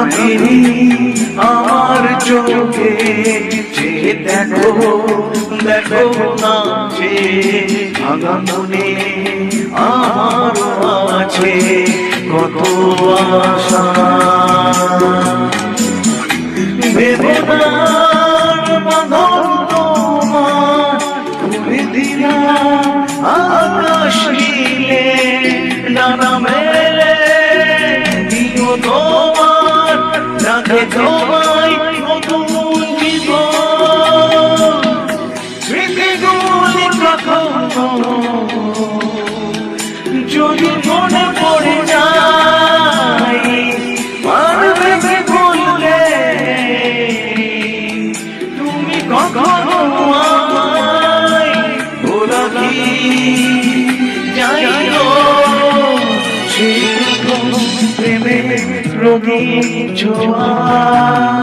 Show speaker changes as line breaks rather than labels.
রাখিনি আমার চোখে যে দেখো দেখো না যে ভাঙা মনে আমার আছে কত আশা বেদনার বাঁধন তোমার খুলে দিলাম আকাশ নীলে ডানা মেলে দিও তোমার ডাকে তোমায় নতুন জীবন স্মৃতিগুলি কখনো যদি মনে পড়ে যায় পারবে বললে তুমি কখনো আমায় ভোলা কি জানো সেই প্রেমে রঙিন ছোঁয়া